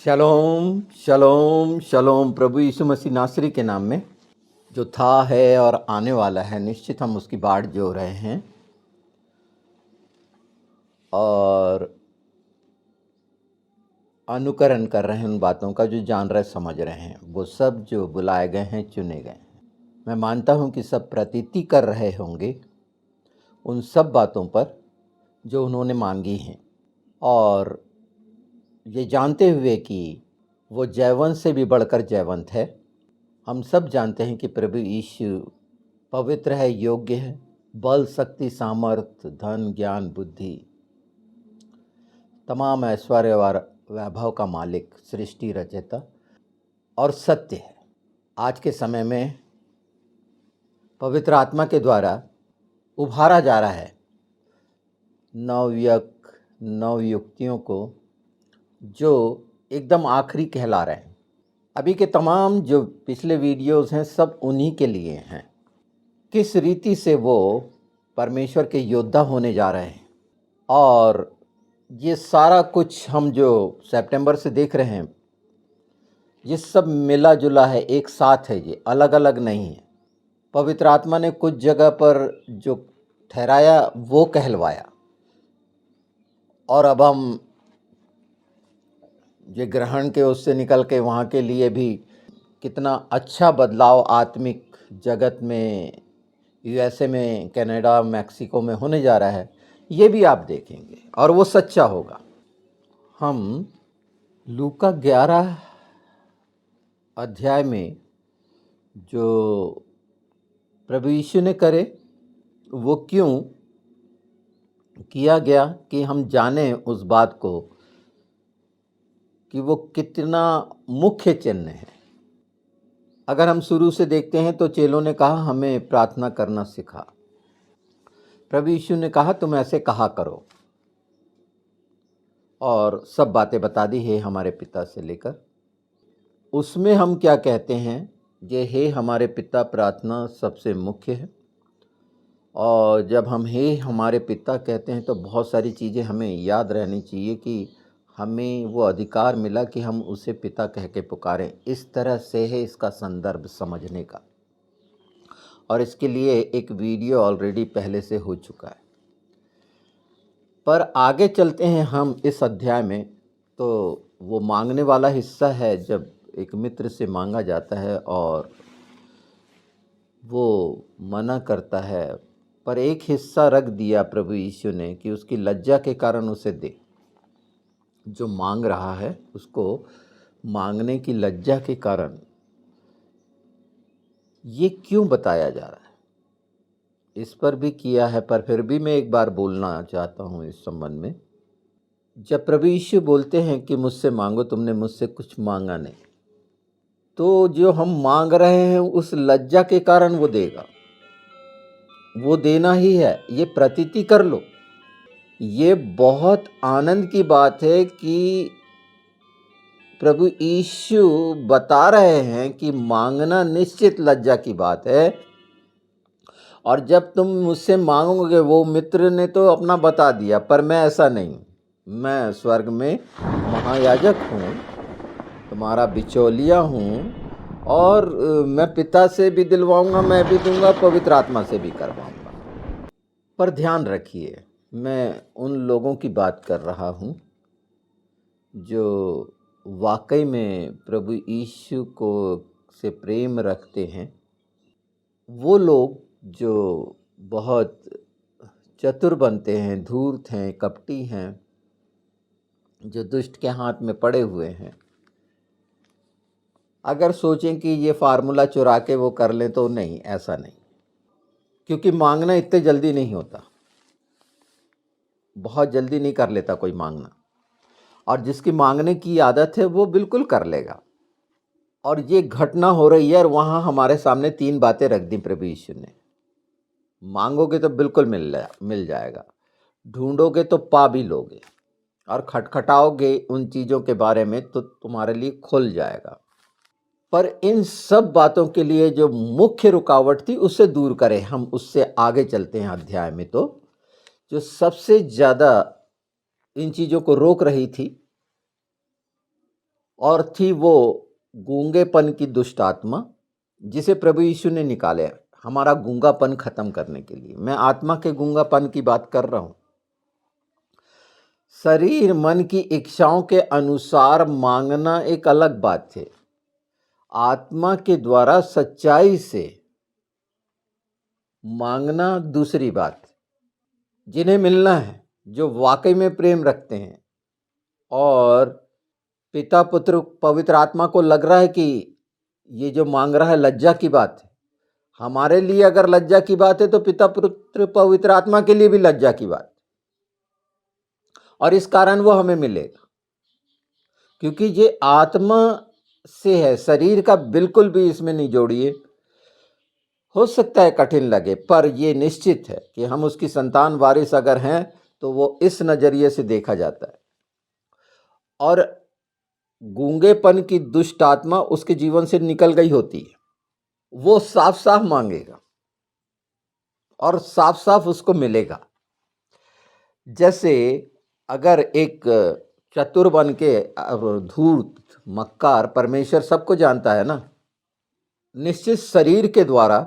शलोम शलोम शलोम। प्रभु यीशु मसीह नासरी के नाम में जो था है और आने वाला है, निश्चित हम उसकी बाट जो रहे हैं और अनुकरण कर रहे हैं उन बातों का जो जान रहे समझ रहे हैं। वो सब जो बुलाए गए हैं, चुने गए हैं। मैं मानता हूं कि सब प्रतीति कर रहे होंगे उन सब बातों पर जो उन्होंने मांगी हैं, और ये जानते हुए कि वो जयवंत से भी बढ़कर जयवंत है। हम सब जानते हैं कि प्रभु यीशु पवित्र है, योग्य है, बल, शक्ति, सामर्थ, धन, ज्ञान, बुद्धि, तमाम ऐश्वर्य और वैभव का मालिक, सृष्टि रचयिता और सत्य है। आज के समय में पवित्र आत्मा के द्वारा उभारा जा रहा है नवयुक्तियों को, जो एकदम आखिरी कहला रहे हैं। अभी के तमाम जो पिछले वीडियोस हैं सब उन्हीं के लिए हैं। किस रीति से वो परमेश्वर के योद्धा होने जा रहे हैं, और ये सारा कुछ हम जो सितंबर से देख रहे हैं, ये सब मिला जुला है, एक साथ है, ये अलग अलग नहीं है। पवित्र आत्मा ने कुछ जगह पर जो ठहराया वो कहलवाया, और अब हम ये ग्रहण के उससे निकल के वहाँ के लिए भी कितना अच्छा बदलाव आत्मिक जगत में, यूएसए में, कनाडा, मैक्सिको में होने जा रहा है, ये भी आप देखेंगे और वो सच्चा होगा। हम लूका 11 अध्याय में जो प्रभु यीशु ने करे वो क्यों किया गया कि हम जाने उस बात को कि वो कितना मुख्य चिन्ह है। अगर हम शुरू से देखते हैं तो चेलों ने कहा हमें प्रार्थना करना सिखा। प्रभु यीशु ने कहा तुम ऐसे कहा करो, और सब बातें बता दी है हमारे पिता से लेकर। उसमें हम क्या कहते हैं, ये हे हमारे पिता प्रार्थना सबसे मुख्य है। और जब हम हे हमारे पिता कहते हैं तो बहुत सारी चीज़ें हमें याद रहनी चाहिए कि हमें वो अधिकार मिला कि हम उसे पिता कह के पुकारें। इस तरह से है इसका संदर्भ समझने का, और इसके लिए एक वीडियो ऑलरेडी पहले से हो चुका है। पर आगे चलते हैं हम इस अध्याय में, तो वो मांगने वाला हिस्सा है जब एक मित्र से मांगा जाता है और वो मना करता है, पर एक हिस्सा रख दिया प्रभु यीशु ने कि उसकी लज्जा के कारण उसे दे। जो मांग रहा है उसको मांगने की लज्जा के कारण ये क्यों बताया जा रहा है, इस पर भी किया है। पर फिर भी मैं एक बार बोलना चाहता हूँ इस संबंध में। जब प्रभु यीशु बोलते हैं कि मुझसे मांगो, तुमने मुझसे कुछ मांगा नहीं, तो जो हम मांग रहे हैं उस लज्जा के कारण वो देगा, वो देना ही है, ये प्रतीति कर लो। ये बहुत आनंद की बात है कि प्रभु यीशु बता रहे हैं कि मांगना निश्चित लज्जा की बात है। और जब तुम मुझसे मांगोगे, वो मित्र ने तो अपना बता दिया, पर मैं ऐसा नहीं हूँ। मैं स्वर्ग में महायाजक हूँ, तुम्हारा बिचौलिया हूँ, और मैं पिता से भी दिलवाऊंगा, मैं भी दूंगा, पवित्र आत्मा से भी करवाऊंगा। पर ध्यान रखिए, मैं उन लोगों की बात कर रहा हूँ जो वाकई में प्रभु यीशु को से प्रेम रखते हैं। वो लोग जो बहुत चतुर बनते हैं, धूर्त हैं, कपटी हैं, जो दुष्ट के हाथ में पड़े हुए हैं, अगर सोचें कि ये फार्मूला चुरा के वो कर लें तो नहीं, ऐसा नहीं। क्योंकि मांगना इतने जल्दी नहीं होता, बहुत जल्दी नहीं कर लेता कोई मांगना, और जिसकी मांगने की आदत है वो बिल्कुल कर लेगा। और ये घटना हो रही है, और वहाँ हमारे सामने 3 बातें रख दी प्रभु यीशु ने। मांगोगे तो बिल्कुल मिल जाएगा, ढूंढोगे तो पा भी लोगे, और खटखटाओगे उन चीज़ों के बारे में तो तुम्हारे लिए खुल जाएगा। पर इन सब बातों के लिए जो मुख्य रुकावट थी उसे दूर करें। हम उससे आगे चलते हैं अध्याय में। तो जो सबसे ज़्यादा इन चीज़ों को रोक रही थी और थी वो गूंगेपन की दुष्ट आत्मा, जिसे प्रभु यीशु ने निकाले हमारा गूंगापन खत्म करने के लिए। मैं आत्मा के गूंगापन की बात कर रहा हूं। शरीर मन की इच्छाओं के अनुसार मांगना एक अलग बात है, आत्मा के द्वारा सच्चाई से मांगना दूसरी बात। जिन्हें मिलना है, जो वाकई में प्रेम रखते हैं और पिता पुत्र पवित्र आत्मा को लग रहा है कि ये जो मांग रहा है लज्जा की बात है, हमारे लिए अगर लज्जा की बात है तो पिता पुत्र पवित्र आत्मा के लिए भी लज्जा की बात, और इस कारण वो हमें मिलेगा, क्योंकि ये आत्मा से है, शरीर का बिल्कुल भी इसमें नहीं जोड़िए। हो सकता है कठिन लगे, पर ये निश्चित है कि हम उसकी संतान वारिस अगर हैं तो वो इस नजरिए से देखा जाता है। और गूंगेपन की दुष्ट आत्मा उसके जीवन से निकल गई होती है, वो साफ साफ मांगेगा और साफ साफ उसको मिलेगा। जैसे अगर एक चतुर बन के धूर्त मक्कार, परमेश्वर सबको जानता है ना, निश्चित शरीर के द्वारा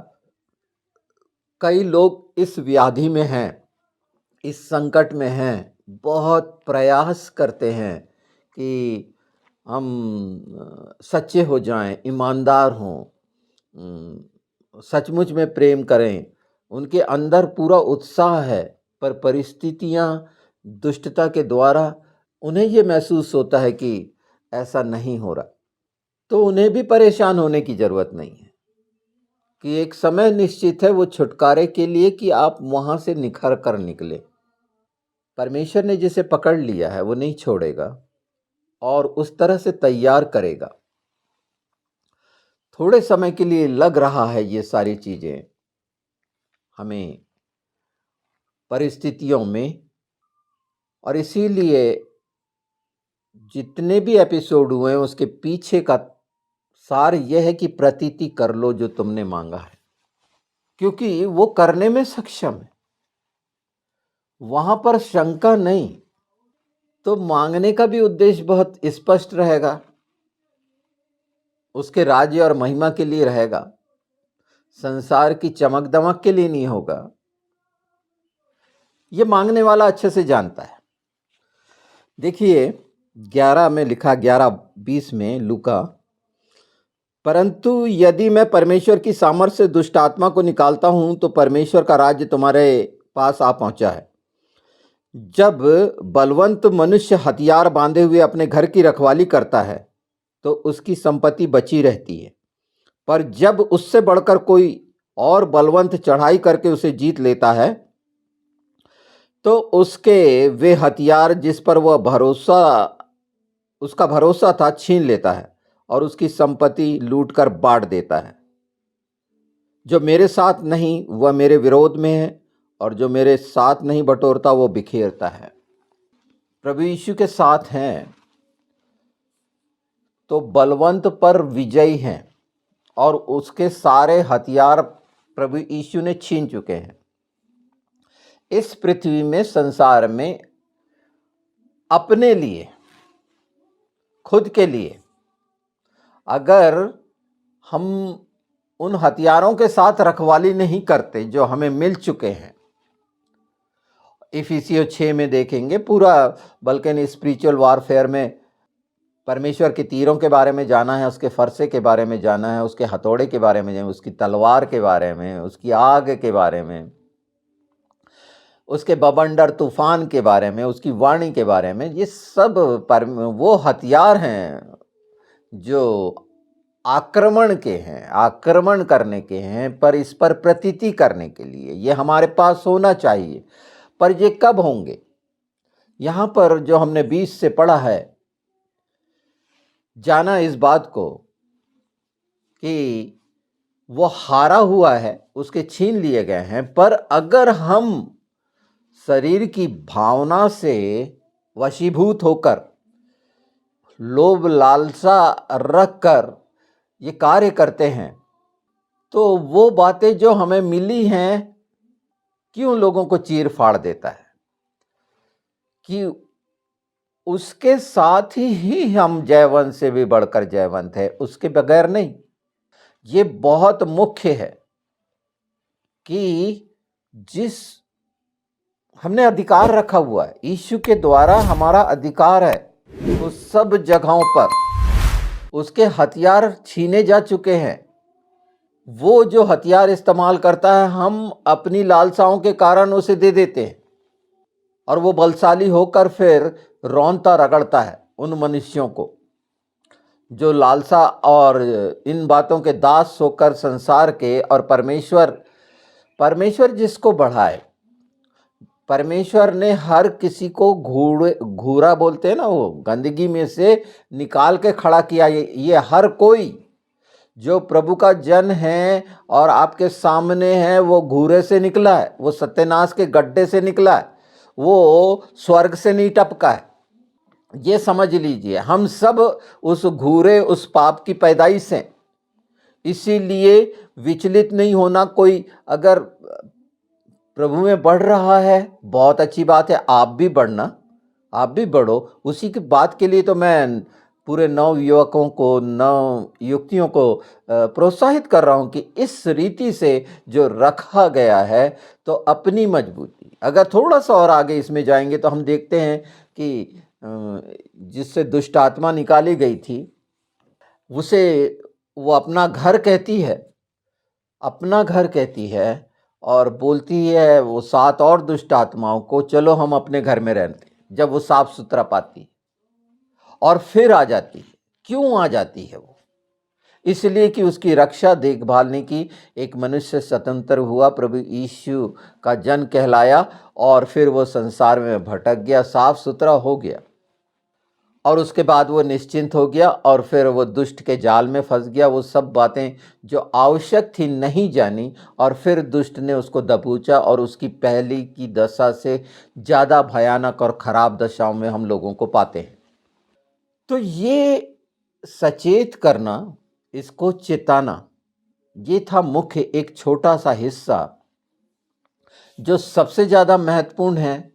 कई लोग इस व्याधि में हैं, इस संकट में हैं, बहुत प्रयास करते हैं कि हम सच्चे हो जाएं, ईमानदार हों, सचमुच में प्रेम करें। उनके अंदर पूरा उत्साह है, पर परिस्थितियां दुष्टता के द्वारा उन्हें ये महसूस होता है कि ऐसा नहीं हो रहा। तो उन्हें भी परेशान होने की ज़रूरत नहीं है, कि एक समय निश्चित है वो छुटकारे के लिए कि आप वहाँ से निखर कर निकले। परमेश्वर ने जिसे पकड़ लिया है वो नहीं छोड़ेगा और उस तरह से तैयार करेगा। थोड़े समय के लिए लग रहा है ये सारी चीज़ें हमें परिस्थितियों में, और इसीलिए जितने भी एपिसोड हुए हैं उसके पीछे का सार यह है कि प्रतीति कर लो जो तुमने मांगा है, क्योंकि वो करने में सक्षम है, वहां पर शंका नहीं। तो मांगने का भी उद्देश्य बहुत स्पष्ट रहेगा, उसके राज्य और महिमा के लिए रहेगा, संसार की चमक दमक के लिए नहीं होगा। ये मांगने वाला अच्छे से जानता है। देखिए 11 में लिखा, 11:20 में लूका, परंतु यदि मैं परमेश्वर की सामर्थ्य से दुष्ट आत्मा को निकालता हूं तो परमेश्वर का राज्य तुम्हारे पास आ पहुंचा है। जब बलवंत मनुष्य हथियार बांधे हुए अपने घर की रखवाली करता है तो उसकी संपत्ति बची रहती है, पर जब उससे बढ़कर कोई और बलवंत चढ़ाई करके उसे जीत लेता है तो उसके वे हथियार जिस पर वह उसका भरोसा था छीन लेता है और उसकी संपत्ति लूटकर बांट देता है। जो मेरे साथ नहीं वह मेरे विरोध में है, और जो मेरे साथ नहीं बटोरता वो बिखेरता है। प्रभु यीशु के साथ हैं तो बलवंत पर विजयी हैं, और उसके सारे हथियार प्रभु यीशु ने छीन चुके हैं। इस पृथ्वी में, संसार में अपने लिए, खुद के लिए अगर हम उन हथियारों के साथ रखवाली नहीं करते जो हमें मिल चुके हैं, इफिसियों 6 में देखेंगे पूरा, बल्कि स्पिरिचुअल वारफेयर में परमेश्वर के तीरों के बारे में जाना है, उसके फरसे के बारे में जाना है, उसके हथौड़े के बारे में, उसकी तलवार के बारे में, उसकी आग के बारे में, उसके बवंडर तूफान के बारे में, उसकी वाणी के बारे में। ये सब वो हथियार हैं जो आक्रमण के हैं, आक्रमण करने के हैं, पर इस पर प्रतीति करने के लिए ये हमारे पास होना चाहिए। पर ये कब होंगे? यहाँ पर जो हमने 20 से पढ़ा है, जाना इस बात को कि वो हारा हुआ है, उसके छीन लिए गए हैं, पर अगर हम शरीर की भावना से वशीभूत होकर, लोभ लालसा रखकर ये कार्य करते हैं, तो वो बातें जो हमें मिली हैं क्यों लोगों को चीर फाड़ देता है, कि उसके साथ ही हम जयवंत से भी बढ़कर जयवंत है, उसके बगैर नहीं। ये बहुत मुख्य है कि जिस हमने अधिकार रखा हुआ है, यीशु के द्वारा हमारा अधिकार है, उस सब जगहों पर उसके हथियार छीने जा चुके हैं। वो जो हथियार इस्तेमाल करता है, हम अपनी लालसाओं के कारण उसे दे देते हैं, और वो बलशाली होकर फिर रौंदता रगड़ता है उन मनुष्यों को जो लालसा और इन बातों के दास होकर संसार के, और परमेश्वर जिसको बढ़ाए, परमेश्वर ने हर किसी को घूरा बोलते हैं ना, वो गंदगी में से निकाल के खड़ा किया। ये हर कोई जो प्रभु का जन है और आपके सामने है, वो घूरे से निकला है, वो सत्यानाश के गड्ढे से निकला है, वो स्वर्ग से नहीं टपका है। ये समझ लीजिए, हम सब उस घूरे, उस पाप की पैदाइश हैं। इसीलिए विचलित नहीं होना। कोई अगर प्रभु में बढ़ रहा है, बहुत अच्छी बात है, आप भी बढ़ना, आप भी बढ़ो। उसी की बात के लिए तो मैं पूरे नव युवकों को, नव युवतियों को प्रोत्साहित कर रहा हूं कि इस रीति से जो रखा गया है, तो अपनी मजबूती, अगर थोड़ा सा और आगे इसमें जाएंगे तो हम देखते हैं कि जिससे दुष्ट आत्मा निकाली गई थी, उसे वो अपना घर कहती है, अपना घर कहती है, और बोलती है वो 7 और दुष्ट आत्माओं को, चलो हम अपने घर में रहते हैं। जब वो साफ सुथरा पाती और फिर आ जाती है। क्यों आ जाती है वो? इसलिए कि उसकी रक्षा देखभालने की एक मनुष्य स्वतंत्र हुआ, प्रभु यीशु का जन कहलाया, और फिर वो संसार में भटक गया, साफ सुथरा हो गया, और उसके बाद वो निश्चिंत हो गया, और फिर वो दुष्ट के जाल में फंस गया। वो सब बातें जो आवश्यक थी नहीं जानी, और फिर दुष्ट ने उसको दबोचा, और उसकी पहली की दशा से ज़्यादा भयानक और ख़राब दशाओं में हम लोगों को पाते हैं। तो ये सचेत करना, इसको चेताना, ये था मुख्य एक छोटा सा हिस्सा जो सबसे ज़्यादा महत्वपूर्ण है।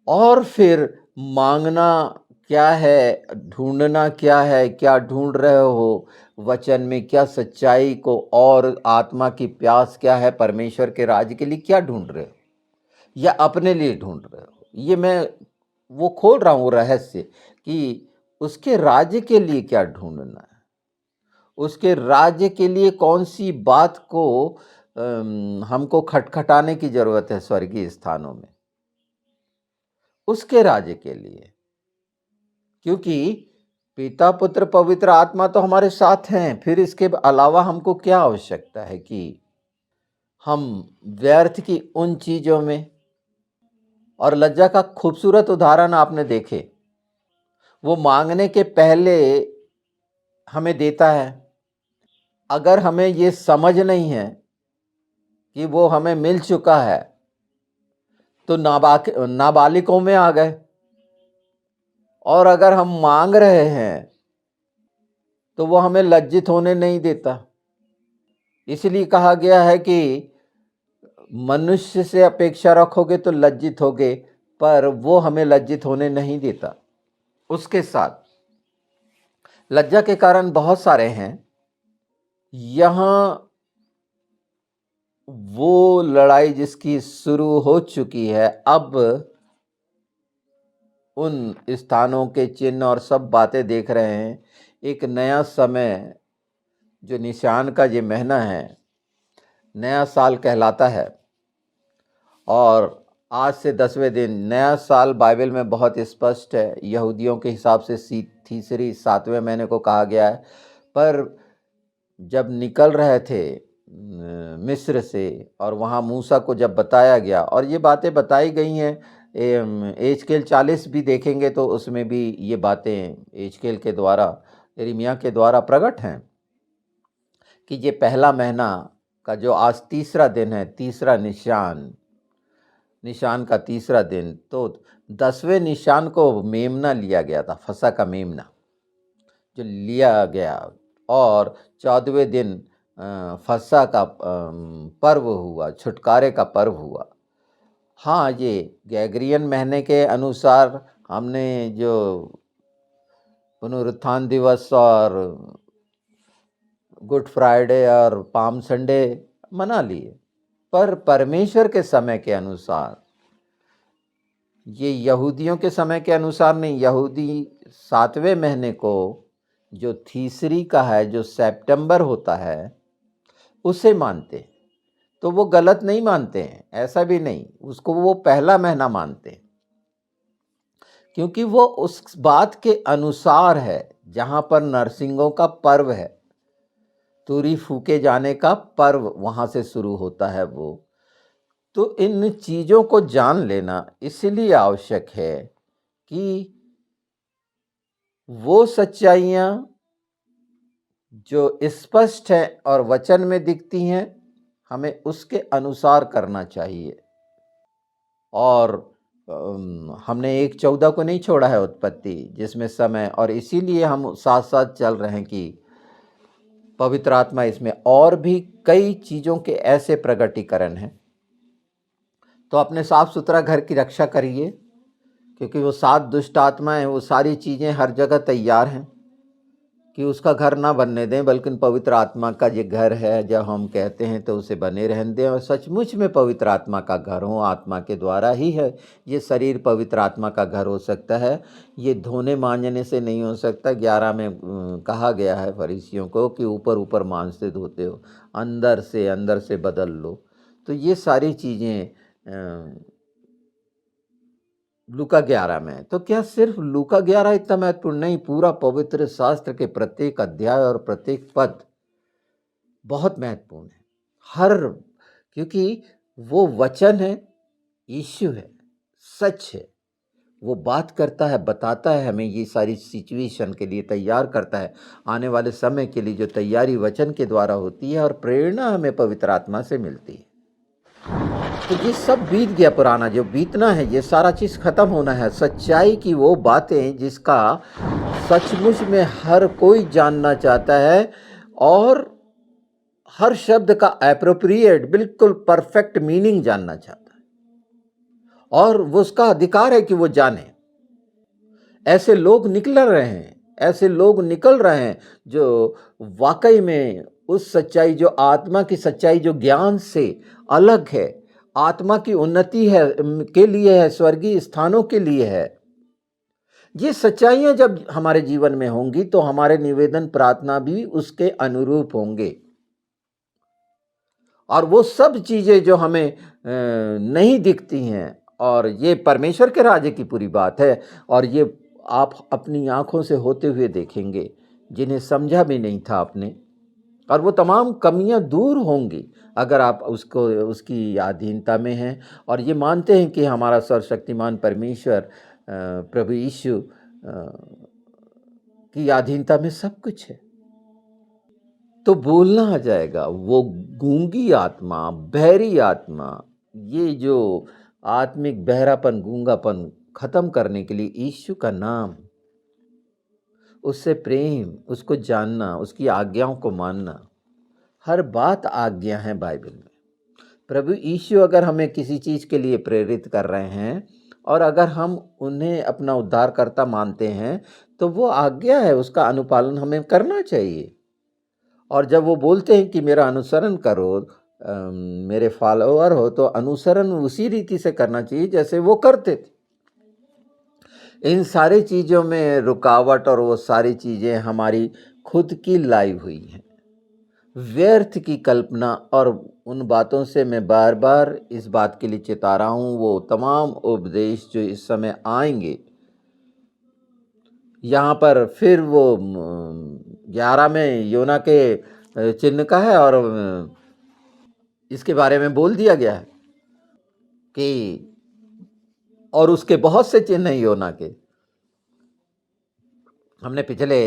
और फिर मांगना क्या है, ढूंढना क्या है, क्या ढूंढ रहे हो वचन में, क्या सच्चाई को, और आत्मा की प्यास क्या है, परमेश्वर के राज्य के लिए क्या ढूंढ रहे हो, या अपने लिए ढूंढ रहे हो। ये मैं वो खोल रहा हूँ रहस्य कि उसके राज्य के लिए क्या ढूंढना है, उसके राज्य के लिए कौन सी बात को हमको खटखटाने की जरूरत है स्वर्गीय स्थानों में, उसके राज्य के लिए। क्योंकि पिता, पुत्र, पवित्र आत्मा तो हमारे साथ हैं, फिर इसके अलावा हमको क्या आवश्यकता है कि हम व्यर्थ की उन चीज़ों में। और लज्जा का खूबसूरत उदाहरण आपने देखे, वो मांगने के पहले हमें देता है। अगर हमें ये समझ नहीं है कि वो हमें मिल चुका है, तो नाबालिगों में आ गए। और अगर हम मांग रहे हैं तो वो हमें लज्जित होने नहीं देता। इसलिए कहा गया है कि मनुष्य से अपेक्षा रखोगे तो लज्जित होगे, पर वो हमें लज्जित होने नहीं देता। उसके साथ लज्जा के कारण बहुत सारे हैं। यहाँ वो लड़ाई जिसकी शुरू हो चुकी है, अब उन स्थानों के चिन्ह और सब बातें देख रहे हैं। एक नया समय जो निशान का ये महीना है, नया साल कहलाता है। और आज से 10वें दिन नया साल बाइबल में बहुत स्पष्ट है। यहूदियों के हिसाब से तीसरी 7वें महीने को कहा गया है। पर जब निकल रहे थे मिस्र से, और वहाँ मूसा को जब बताया गया, और ये बातें बताई गई हैं, एजकेल 40 भी देखेंगे तो उसमें भी ये बातें एजकेल के द्वारा, यिर्मयाह के द्वारा प्रकट हैं कि ये पहला महीना का जो आज तीसरा दिन है, तीसरा निशान का तीसरा दिन, तो 10वें निशान को मेमना लिया गया था, फसह का मेमना जो लिया गया, और 14वें दिन फसह का पर्व हुआ, छुटकारे का पर्व हुआ। हाँ, ये गैग्रियन महीने के अनुसार हमने जो पुनरुत्थान दिवस और गुड फ्राइडे और पाम संडे मना लिए, पर परमेश्वर के समय के अनुसार, ये यहूदियों के समय के अनुसार नहीं। यहूदी 7वें महीने को जो तीसरी का है, जो सितंबर होता है, उसे मानते हैं। तो वो गलत नहीं मानते हैं, ऐसा भी नहीं, उसको वो पहला महीना मानते हैं, क्योंकि वो उस बात के अनुसार है जहाँ पर नरसिंहों का पर्व है, तुरी फूके जाने का पर्व वहाँ से शुरू होता है वो। तो इन चीज़ों को जान लेना इसलिए आवश्यक है कि वो सच्चाइयाँ जो स्पष्ट हैं और वचन में दिखती हैं, हमें उसके अनुसार करना चाहिए। और हमने 1:14 को नहीं छोड़ा है उत्पत्ति, जिसमें समय, और इसीलिए हम साथ साथ चल रहे हैं कि पवित्र आत्मा इसमें और भी कई चीज़ों के ऐसे प्रगटीकरण हैं। तो अपने साफ सुथरा घर की रक्षा करिए, क्योंकि वो 7 दुष्ट आत्माएं, वो सारी चीज़ें हर जगह तैयार हैं कि उसका घर ना बनने दें, बल्कि पवित्र आत्मा का ये घर है। जब हम कहते हैं तो उसे बने रहने दें, और सचमुच में पवित्र आत्मा का घर हो, आत्मा के द्वारा ही है। ये शरीर पवित्र आत्मा का घर हो सकता है, ये धोने मांजने से नहीं हो सकता। 11 में कहा गया है फरीसियों को कि ऊपर ऊपर मांज से धोते हो, अंदर से बदल लो। तो ये सारी चीज़ें लूका 11 में। तो क्या सिर्फ लूका 11 इतना महत्वपूर्ण? नहीं, पूरा पवित्र शास्त्र के प्रत्येक अध्याय और प्रत्येक पद बहुत महत्वपूर्ण है। क्योंकि वो वचन है, यीशु है, सच है। वो बात करता है, बताता है हमें, ये सारी सिचुएशन के लिए तैयार करता है, आने वाले समय के लिए जो तैयारी वचन के द्वारा होती है, और प्रेरणा हमें पवित्र आत्मा से मिलती है। तो ये सब बीत गया, पुराना जो बीतना है, ये सारा चीज़ खत्म होना है। सच्चाई की वो बातें जिसका सचमुच में हर कोई जानना चाहता है, और हर शब्द का एप्रोप्रिएट, बिल्कुल परफेक्ट मीनिंग जानना चाहता है, और वो उसका अधिकार है कि वो जाने। ऐसे लोग निकल रहे हैं जो वाकई में उस सच्चाई, जो आत्मा की सच्चाई, जो ज्ञान से अलग है, आत्मा की उन्नति है के लिए है, स्वर्गीय स्थानों के लिए है। ये सच्चाइयां जब हमारे जीवन में होंगी तो हमारे निवेदन प्रार्थना भी उसके अनुरूप होंगे। और वो सब चीजें जो हमें नहीं दिखती हैं, और ये परमेश्वर के राज्य की पूरी बात है, और ये आप अपनी आंखों से होते हुए देखेंगे, जिन्हें समझा भी नहीं था आपने। और वो तमाम कमियां दूर होंगी अगर आप उसकी अधीनता में हैं, और ये मानते हैं कि हमारा सर्वशक्तिमान परमेश्वर प्रभु यीशु की अधीनता में सब कुछ है। तो बोलना आ जाएगा। वो गूंगी आत्मा, बहरी आत्मा, ये जो आत्मिक बहरापन, गूंगापन खत्म करने के लिए यीशु का नाम, उससे प्रेम, उसको जानना, उसकी आज्ञाओं को मानना। हर बात आज्ञा है बाइबल में। प्रभु यीशु अगर हमें किसी चीज़ के लिए प्रेरित कर रहे हैं, और अगर हम उन्हें अपना उद्धारकर्ता मानते हैं, तो वो आज्ञा है, उसका अनुपालन हमें करना चाहिए। और जब वो बोलते हैं कि मेरा अनुसरण करो, मेरे फॉलोअर हो, तो अनुसरण उसी रीति से करना चाहिए जैसे वो करते थे। इन सारी चीज़ों में रुकावट और वो सारी चीज़ें हमारी खुद की लाई हुई हैं, व्यर्थ की कल्पना। और उन बातों से मैं बार बार इस बात के लिए चेता रहा हूँ, वो तमाम उपदेश जो इस समय आएंगे, यहाँ पर फिर वो 11 में योना के चिन्ह का है, और इसके बारे में बोल दिया गया है कि और उसके बहुत से चिन्ह हैं योना के। हमने पिछले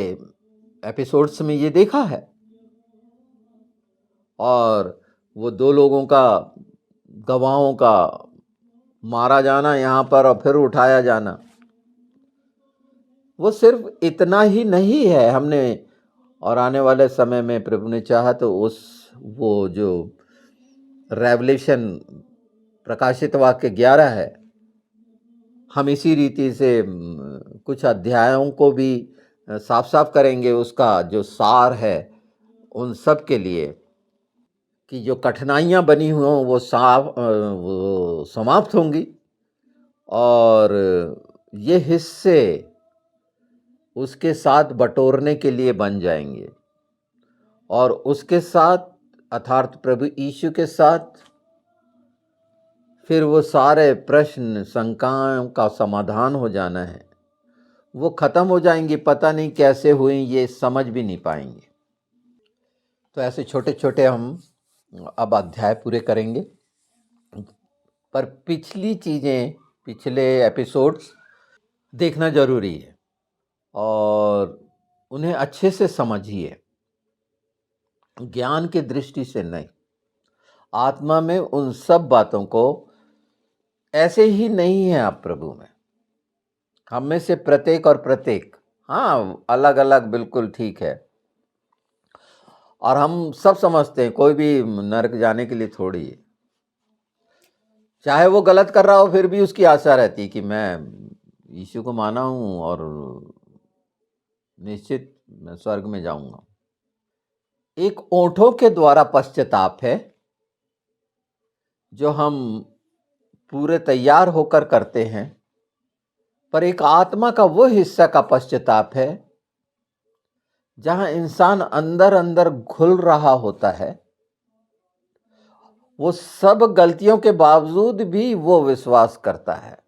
एपिसोड्स में ये देखा है। और वो 2 लोगों का, गवाहों का मारा जाना यहाँ पर, और फिर उठाया जाना, वो सिर्फ इतना ही नहीं है। हमने, और आने वाले समय में प्रभु ने चाहा तो वो जो रेवलेशन, प्रकाशित वाक्य 11 है, हम इसी रीति से कुछ अध्यायों को भी साफ साफ करेंगे, उसका जो सार है उन सब के लिए, कि जो कठिनाइयाँ बनी हुई हों वो समाप्त होंगी, और ये हिस्से उसके साथ बटोरने के लिए बन जाएंगे, और उसके साथ अर्थात प्रभु यीशु के साथ फिर वो सारे प्रश्न शंकाओं का समाधान हो जाना है। वो खत्म हो जाएंगी, पता नहीं कैसे हुई, ये समझ भी नहीं पाएंगे। तो ऐसे छोटे छोटे हम अब अध्याय पूरे करेंगे, पर पिछली चीज़ें, पिछले एपिसोड्स देखना जरूरी है और उन्हें अच्छे से समझिए, ज्ञान की दृष्टि से नहीं। आत्मा में उन सब बातों को ऐसे ही नहीं है आप प्रभु में। हम में से प्रत्येक और प्रत्येक, हाँ, अलग अलग बिल्कुल ठीक है, और हम सब समझते हैं कोई भी नरक जाने के लिए थोड़ी है। चाहे वो गलत कर रहा हो फिर भी उसकी आशा रहती है कि मैं यीशु को माना हूं और निश्चित मैं स्वर्ग में जाऊंगा। एक ओंठों के द्वारा पश्चाताप है जो हम पूरे तैयार होकर करते हैं, पर एक आत्मा का वो हिस्सा का पश्चाताप है जहां इंसान अंदर अंदर घुल रहा होता है। वो सब गलतियों के बावजूद भी वो विश्वास करता है।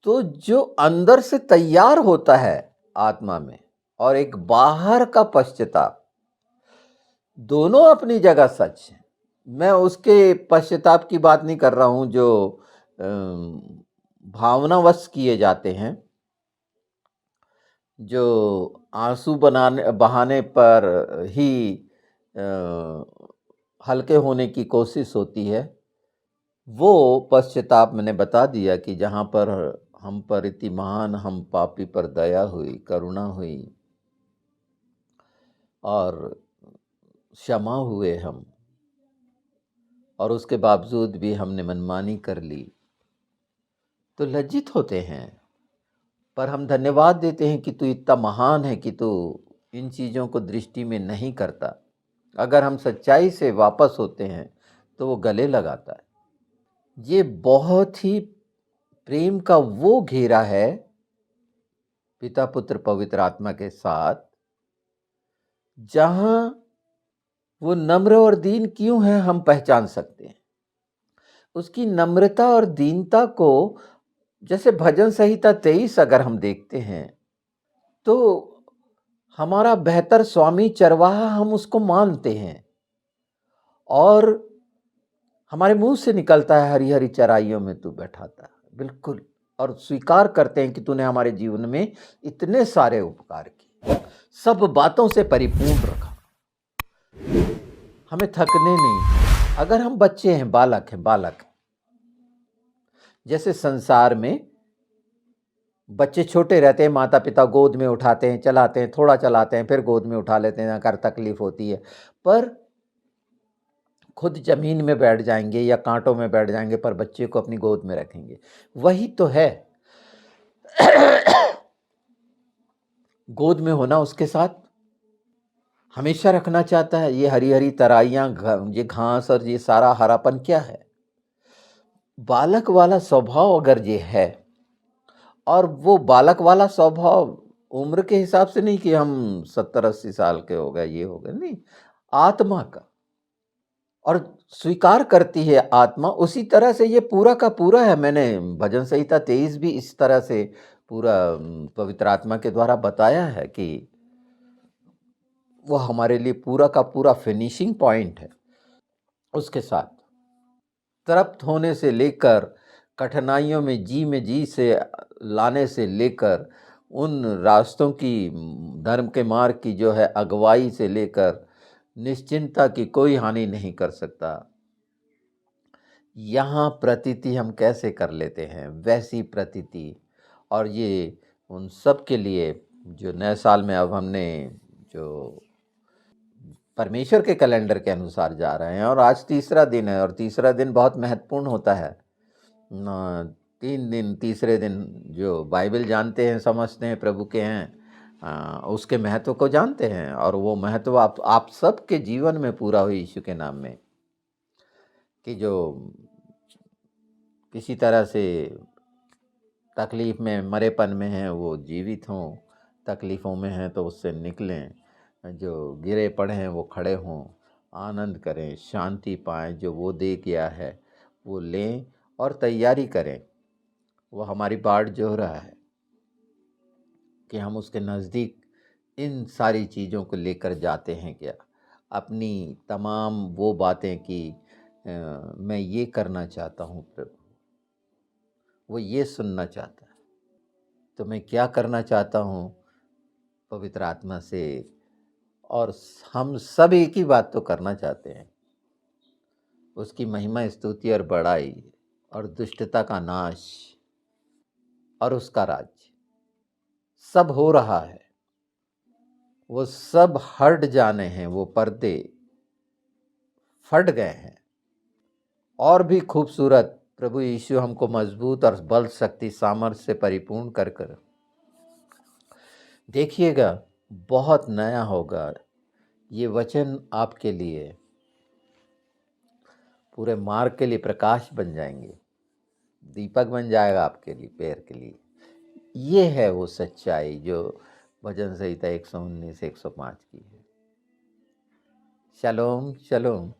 तो जो अंदर से तैयार होता है आत्मा में, और एक बाहर का पश्चाताप, दोनों अपनी जगह सच है। मैं उसके पश्चाताप की बात नहीं कर रहा हूं जो भावनावश किए जाते हैं, जो आंसू बहाने पर ही हल्के होने की कोशिश होती है। वो पश्चाताप मैंने बता दिया कि जहाँ पर हम पर इति महान हम पापी पर दया हुई, करुणा हुई और क्षमा हुए हम, और उसके बावजूद भी हमने मनमानी कर ली, तो लज्जित होते हैं। पर हम धन्यवाद देते हैं कि तू इतना महान है कि तू इन चीज़ों को दृष्टि में नहीं करता। अगर हम सच्चाई से वापस होते हैं तो वो गले लगाता है। ये बहुत ही प्रेम का वो घेरा है पिता पुत्र पवित्र आत्मा के साथ, जहां वो नम्र और दीन क्यों है हम पहचान सकते हैं। उसकी नम्रता और दीनता को, जैसे भजन संहिता 23 अगर हम देखते हैं तो हमारा बेहतर स्वामी चरवाहा हम उसको मानते हैं, और हमारे मुंह से निकलता है हरी हरी चराइयों में तू बैठाता है, बिल्कुल, और स्वीकार करते हैं कि तूने हमारे जीवन में इतने सारे उपकार किए, सब बातों से परिपूर्ण रखा, हमें थकने नहीं। अगर हम बच्चे हैं, बालक हैं, जैसे संसार में बच्चे छोटे रहते हैं, माता पिता गोद में उठाते हैं, चलाते हैं, थोड़ा चलाते हैं, फिर गोद में उठा लेते हैं अगर तकलीफ होती है, पर खुद जमीन में बैठ जाएंगे या कांटों में बैठ जाएंगे, पर बच्चे को अपनी गोद में रखेंगे। वही तो है गोद में होना, उसके साथ हमेशा रखना चाहता है। ये हरी हरी तराइयां, ये घास और ये सारा हरापन क्या है? बालक वाला स्वभाव अगर ये है, और वो बालक वाला स्वभाव उम्र के हिसाब से नहीं कि हम 70-80 साल के हो गए, ये हो गए, नहीं, आत्मा का, और स्वीकार करती है आत्मा, उसी तरह से ये पूरा का पूरा है। मैंने भजन संहिता 23 भी इस तरह से पूरा पवित्र आत्मा के द्वारा बताया है कि वो हमारे लिए पूरा का पूरा फिनिशिंग पॉइंट है। उसके साथ तृप्त होने से लेकर, कठिनाइयों में जी से लाने से लेकर, उन रास्तों की, धर्म के मार्ग की जो है अगुवाई से लेकर, निश्चिंता की कोई हानि नहीं कर सकता। यहाँ प्रतीति हम कैसे कर लेते हैं वैसी प्रतीति, और ये उन सब के लिए जो नए साल में अब हमने जो परमेश्वर के कैलेंडर के अनुसार जा रहे हैं, और आज तीसरा दिन है, और तीसरा दिन बहुत महत्वपूर्ण होता है। 3 दिन, तीसरे दिन जो बाइबल जानते हैं, समझते हैं प्रभु के हैं, उसके महत्व को जानते हैं, और वो महत्व आप सबके जीवन में पूरा हो यीशु के नाम में, कि जो किसी तरह से तकलीफ में, मरेपन में हैं, वो जीवित हों, तकलीफ़ों में हैं तो उससे निकलें, जो गिरे पड़े हैं वो खड़े हों, आनंद करें, शांति पाएँ, जो वो दे गया है वो लें और तैयारी करें। वो हमारी बाट जो रहा है कि हम उसके नज़दीक इन सारी चीज़ों को लेकर जाते हैं क्या, अपनी तमाम वो बातें कि मैं ये करना चाहता हूँ प्रभु, वो ये सुनना चाहता है, तो मैं क्या करना चाहता हूँ पवित्र आत्मा से, और हम सब एक ही बात तो करना चाहते हैं, उसकी महिमा, स्तुति और बड़ाई, और दुष्टता का नाश और उसका राज्य सब हो रहा है, वो सब हट जाने हैं, वो पर्दे फट गए हैं, और भी खूबसूरत प्रभु यीशु हमको मजबूत और बल, शक्ति, सामर्थ्य से परिपूर्ण कर कर देखिएगा, बहुत नया होगा। ये वचन आपके लिए पूरे मार्ग के लिए प्रकाश बन जाएंगे, दीपक बन जाएगा आपके लिए, पैर के लिए। ये है वो सच्चाई जो भजन संहिता 119 105 की है। शलोम शलोम।